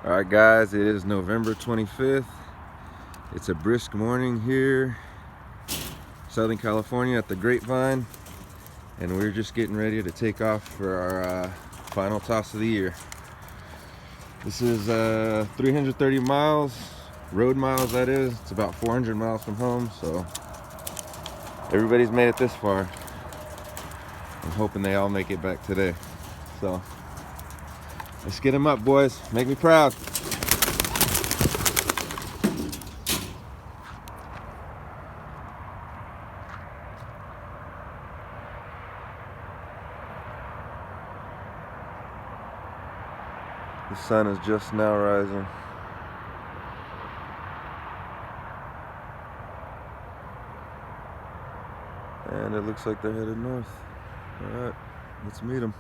Alright guys, it is November 25th. It's a brisk morning here, Southern California at the Grapevine, and we're just getting ready to take off for our final toss of the year. This is 330 miles, road miles that is. It's about 400 miles from home, so everybody's made it this far. I'm hoping they all make it back today. So let's get them up, boys. Make me proud. The sun is just now rising. And it looks like they're headed north. Alright, let's meet them.